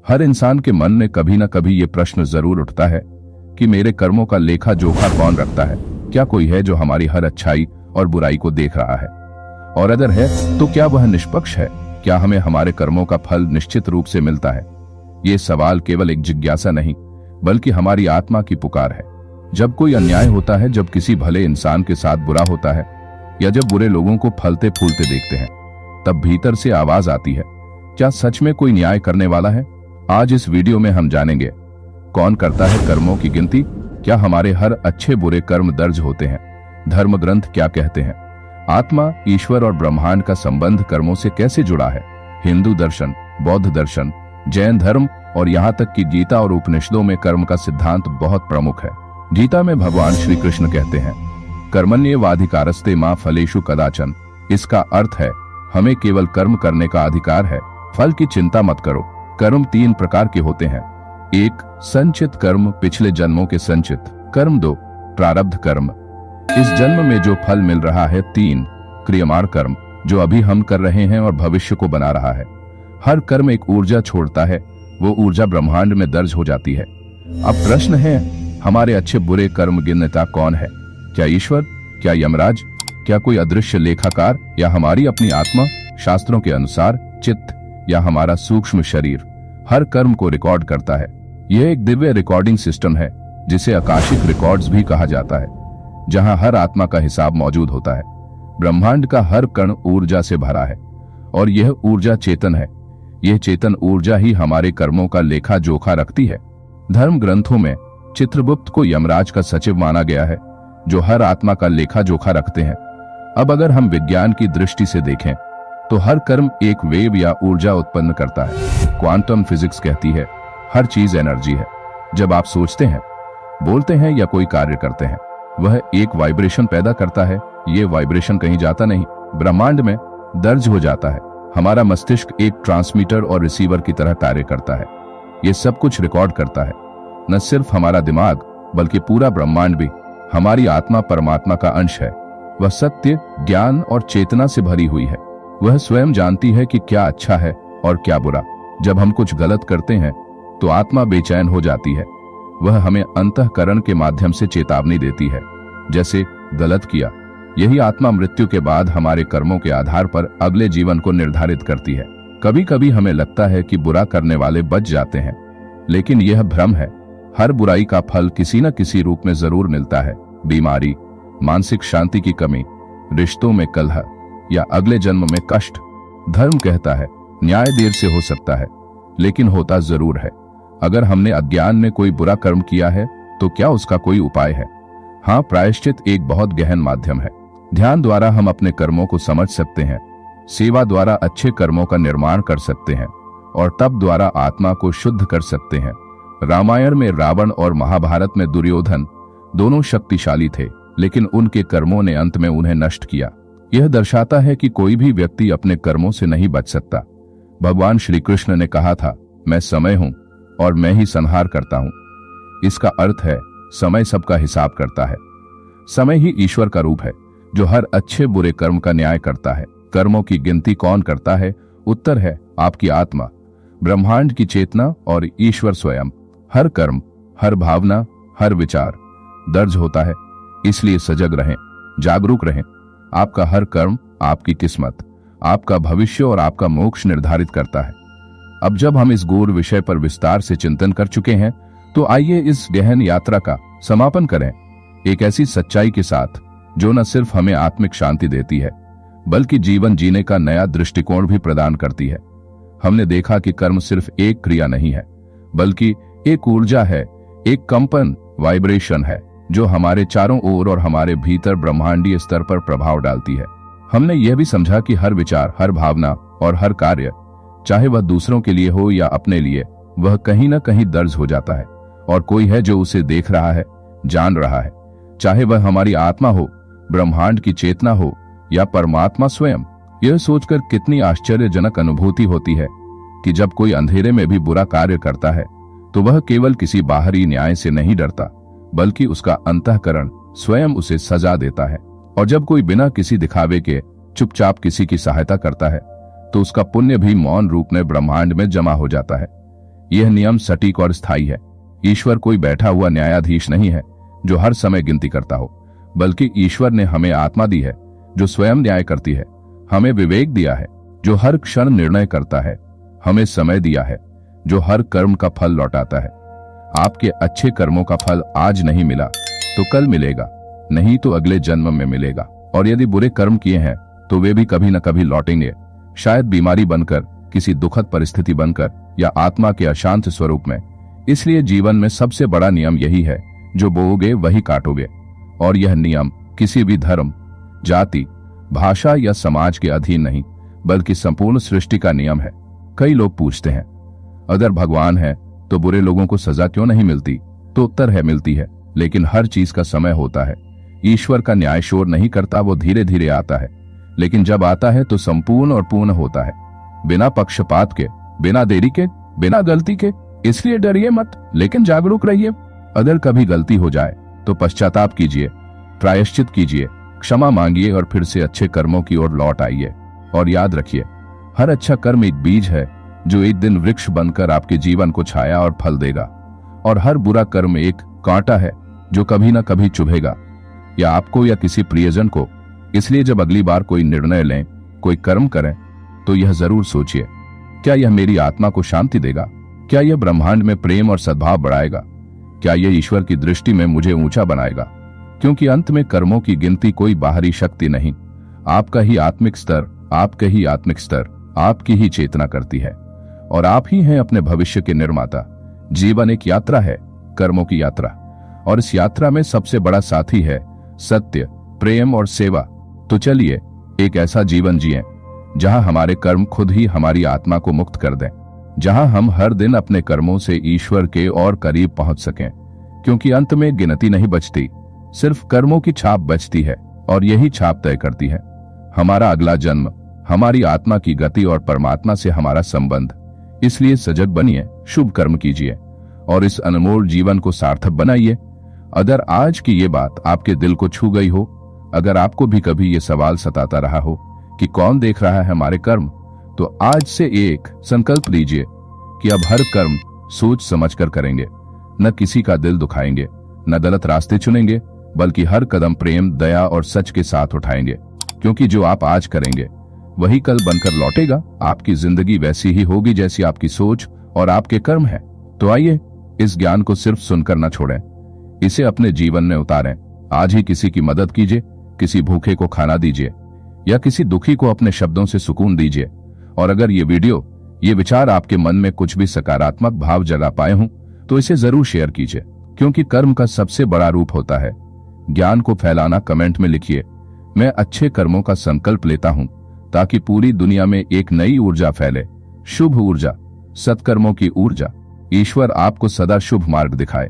हर इंसान के मन में कभी न कभी ये प्रश्न जरूर उठता है कि मेरे कर्मों का लेखा जोखा कौन रखता है। क्या कोई है जो हमारी हर अच्छाई और बुराई को देख रहा है, और अगर है तो क्या वह निष्पक्ष है? क्या हमें हमारे कर्मों का फल निश्चित रूप से मिलता है? ये सवाल केवल एक जिज्ञासा नहीं बल्कि हमारी आत्मा की पुकार है। जब कोई अन्याय होता है, जब किसी भले इंसान के साथ बुरा होता है, या जब बुरे लोगों को फलते फूलते देखते हैं, तब भीतर से आवाज आती है, क्या सच में कोई न्याय करने वाला है? आज इस वीडियो में हम जानेंगे कौन करता है कर्मों की गिनती, क्या हमारे हर अच्छे बुरे कर्म दर्ज होते हैं, धर्म ग्रंथ क्या कहते हैं, आत्मा, ईश्वर और ब्रह्मांड का संबंध कर्मों से कैसे जुड़ा है। हिंदू दर्शन, बौद्ध दर्शन, जैन धर्म और यहाँ तक कि गीता और उपनिषदों में कर्म का सिद्धांत बहुत प्रमुख है। गीता में भगवान श्री कृष्ण कहते हैं, कर्मण्येवाधिकारस्ते मा फलेषु कदाचन। इसका अर्थ है हमें केवल कर्म करने का अधिकार है, फल की चिंता मत करो। कर्म 3 प्रकार के होते हैं। 1 संचित कर्म, पिछले जन्मों के संचित कर्म। 2 प्रारब्ध कर्म, इस जन्म में जो फल मिल रहा है। 3 क्रियमाण कर्म, जो अभी हम कर रहे हैं और भविष्य को बना रहा है। हर कर्म एक ऊर्जा छोड़ता है, वो ऊर्जा ब्रह्मांड में दर्ज हो जाती है। अब प्रश्न है, हमारे अच्छे बुरे कर्म गिनता कौन है? क्या ईश्वर, क्या यमराज, क्या कोई अदृश्य लेखाकार, या हमारी अपनी आत्मा, शास्त्रों के अनुसार चित्त, या हमारा सूक्ष्म शरीर हर कर्म को रिकॉर्ड करता है। यह एक दिव्य रिकॉर्डिंग सिस्टम है जिसे आकाशिक रिकॉर्ड्स भी कहा जाता है, जहां हर आत्मा का हिसाब मौजूद होता है। ब्रह्मांड का हर कण ऊर्जा से भरा है और यह ऊर्जा चेतन है। यह चेतन ऊर्जा ही हमारे कर्मों का लेखा जोखा रखती है। धर्म ग्रंथों में चित्रगुप्त को यमराज का सचिव माना गया है, जो हर आत्मा का लेखा जोखा रखते हैं। अब अगर हम विज्ञान की दृष्टि से देखें तो हर कर्म एक वेव या ऊर्जा उत्पन्न करता है। क्वांटम फिजिक्स कहती है हर चीज एनर्जी है। जब आप सोचते हैं, बोलते हैं या कोई कार्य करते हैं, वह एक वाइब्रेशन पैदा करता है। ये वाइब्रेशन कहीं जाता नहीं, ब्रह्मांड में दर्ज हो जाता है। हमारा मस्तिष्क एक ट्रांसमीटर और रिसीवर की तरह कार्य करता है। ये सब कुछ रिकॉर्ड करता है। न सिर्फ हमारा दिमाग बल्कि पूरा ब्रह्मांड भी। हमारी आत्मा परमात्मा का अंश है। वह सत्य, ज्ञान और चेतना से भरी हुई है। वह स्वयं जानती है कि क्या अच्छा है और क्या बुरा। जब हम कुछ गलत करते हैं तो आत्मा बेचैन हो जाती है। वह हमें अंतःकरण के माध्यम से चेतावनी देती है, जैसे गलत किया। यही आत्मा मृत्यु के बाद हमारे कर्मों के आधार पर अगले जीवन को निर्धारित करती है। कभी कभी हमें लगता है कि बुरा करने वाले बच जाते हैं, लेकिन यह भ्रम है। हर बुराई का फल किसी न किसी रूप में जरूर मिलता है। बीमारी, मानसिक शांति की कमी, रिश्तों में कलह, या अगले जन्म में कष्ट। धर्म कहता है न्याय देर से हो सकता है, लेकिन होता जरूर है। अगर हमने अज्ञान में कोई बुरा कर्म किया है तो क्या उसका कोई उपाय है? हाँ, प्रायश्चित एक बहुत गहन माध्यम है। ध्यान द्वारा हम अपने कर्मों को समझ सकते हैं, सेवा द्वारा अच्छे कर्मों का निर्माण कर सकते हैं, और तप द्वारा आत्मा को शुद्ध कर सकते हैं। रामायण में रावण और महाभारत में दुर्योधन दोनों शक्तिशाली थे, लेकिन उनके कर्मों ने अंत में उन्हें नष्ट किया। यह दर्शाता है कि कोई भी व्यक्ति अपने कर्मों से नहीं बच सकता। भगवान श्री कृष्ण ने कहा था, मैं समय हूं और मैं ही संहार करता हूं। इसका अर्थ है समय सबका हिसाब करता है। समय ही ईश्वर का रूप है जो हर अच्छे बुरे कर्म का न्याय करता है। कर्मों की गिनती कौन करता है? उत्तर है आपकी आत्मा, ब्रह्मांड की चेतना और ईश्वर स्वयं। हर कर्म, हर भावना, हर विचार दर्ज होता है। इसलिए सजग रहें, जागरूक रहें। आपका हर कर्म आपकी किस्मत, आपका भविष्य और आपका मोक्ष निर्धारित करता है। अब जब हम इस गूढ़ विषय पर विस्तार से चिंतन कर चुके हैं, तो आइए इस गहन यात्रा का समापन करें, एक ऐसी सच्चाई के साथ जो न सिर्फ हमें आत्मिक शांति देती है बल्कि जीवन जीने का नया दृष्टिकोण भी प्रदान करती है। हमने देखा कि कर्म सिर्फ एक क्रिया नहीं है, बल्कि एक ऊर्जा है, एक कंपन, वाइब्रेशन है, जो हमारे चारों ओर और हमारे भीतर ब्रह्मांडीय स्तर पर प्रभाव डालती है। हमने यह भी समझा कि हर विचार, हर भावना और हर कार्य, चाहे वह दूसरों के लिए हो या अपने लिए, वह कहीं न कहीं दर्ज हो जाता है, और कोई है जो उसे देख रहा है, जान रहा है। चाहे वह हमारी आत्मा हो, ब्रह्मांड की चेतना हो या परमात्मा स्वयं। यह सोचकर कितनी आश्चर्यजनक अनुभूति होती है कि जब कोई अंधेरे में भी बुरा कार्य करता है तो वह केवल किसी बाहरी न्याय से नहीं डरता, बल्कि उसका अंतःकरण स्वयं उसे सजा देता है। और जब कोई बिना किसी दिखावे के चुपचाप किसी की सहायता करता है तो उसका पुण्य भी मौन रूप में ब्रह्मांड में जमा हो जाता है। यह नियम सटीक और स्थायी है। ईश्वर कोई बैठा हुआ न्यायाधीश नहीं है जो हर समय गिनती करता हो, बल्कि ईश्वर ने हमें आत्मा दी है जो स्वयं न्याय करती है, हमें विवेक दिया है जो हर क्षण निर्णय करता है, हमें समय दिया है जो हर कर्म का फल लौटाता है। आपके अच्छे कर्मों का फल आज नहीं मिला तो कल मिलेगा, नहीं तो अगले जन्म में मिलेगा। और यदि बुरे कर्म किए हैं तो वे भी कभी न कभी लौटेंगे, शायद बीमारी बनकर, किसी दुखद परिस्थिति बनकर, या आत्मा के अशांत स्वरूप में। इसलिए जीवन में सबसे बड़ा नियम यही है, जो बोओगे वही काटोगे। और यह नियम किसी भी धर्म, जाति, भाषा या समाज के अधीन नहीं, बल्कि संपूर्ण सृष्टि का नियम है। कई लोग पूछते हैं, अगर भगवान है तो बुरे लोगों को सजा क्यों नहीं मिलती? तो उत्तर है, मिलती है, लेकिन हर चीज का समय होता है। ईश्वर का न्याय शोर नहीं करता, वो धीरे धीरे आता है, लेकिन जब आता है तो संपूर्ण और पूर्ण होता है, बिना पक्षपात के, बिना देरी के, बिना गलती के। इसलिए डरिए मत, लेकिन जागरूक रहिए। अगर कभी गलती हो जाए तो पश्चाताप कीजिए, प्रायश्चित कीजिए, क्षमा मांगिए और फिर से अच्छे कर्मों की ओर लौट आइए। और याद रखिए, हर अच्छा कर्म एक बीज है जो एक दिन वृक्ष बनकर आपके जीवन को छाया और फल देगा, और हर बुरा कर्म एक कांटा है जो कभी न कभी चुभेगा, या आपको या किसी प्रियजन को। इसलिए जब अगली बार कोई निर्णय लें, कोई कर्म करें, तो यह जरूर सोचिए, क्या यह मेरी आत्मा को शांति देगा? क्या यह ब्रह्मांड में प्रेम और सद्भाव बढ़ाएगा? क्या यह ईश्वर की दृष्टि में मुझे ऊंचा बनाएगा? क्योंकि अंत में कर्मों की गिनती कोई बाहरी शक्ति नहीं, आपका ही आत्मिक स्तर, आपके ही आत्मिक स्तर, आपकी ही चेतना करती है, और आप ही हैं अपने भविष्य के निर्माता। जीवन एक यात्रा है, कर्मों की यात्रा, और इस यात्रा में सबसे बड़ा साथी है सत्य, प्रेम और सेवा। तो चलिए एक ऐसा जीवन जिएं जहां हमारे कर्म खुद ही हमारी आत्मा को मुक्त कर दें, जहां हम हर दिन अपने कर्मों से ईश्वर के और करीब पहुंच सकें। क्योंकि अंत में गिनती नहीं बचती, सिर्फ कर्मों की छाप बचती है, और यही छाप तय करती है हमारा अगला जन्म, हमारी आत्मा की गति और परमात्मा से हमारा संबंध। इसलिए सजग बनिए, शुभ कर्म कीजिए और इस अनमोल जीवन को सार्थक बनाइए। अगर आज की ये बात आपके दिल को छू गई हो, अगर आपको भी कभी ये सवाल सताता रहा हो कि कौन देख रहा है हमारे कर्म, तो आज से एक संकल्प लीजिए कि अब हर कर्म सोच समझकर करेंगे, न किसी का दिल दुखाएंगे, न गलत रास्ते चुनेंगे, बल्कि हर कदम प्रेम, दया और सच के साथ उठाएंगे। क्योंकि जो आप आज करेंगे वही कल बनकर लौटेगा। आपकी जिंदगी वैसी ही होगी जैसी आपकी सोच और आपके कर्म है। तो आइए इस ज्ञान को सिर्फ सुनकर न छोड़ें, इसे अपने जीवन में उतारें। आज ही किसी की मदद कीजिए, किसी भूखे को खाना दीजिए, या किसी दुखी को अपने शब्दों से सुकून दीजिए। और अगर ये वीडियो, ये विचार आपके मन में कुछ भी सकारात्मक भाव जगा पाए हों, तो इसे जरूर शेयर कीजिए, क्योंकि कर्म का सबसे बड़ा रूप होता है ज्ञान को फैलाना। कमेंट में लिखिए, मैं अच्छे कर्मों का संकल्प लेता हूं, ताकि पूरी दुनिया में एक नई ऊर्जा फैले, शुभ ऊर्जा, सत्कर्मों की ऊर्जा। ईश्वर आपको सदा शुभ मार्ग दिखाए।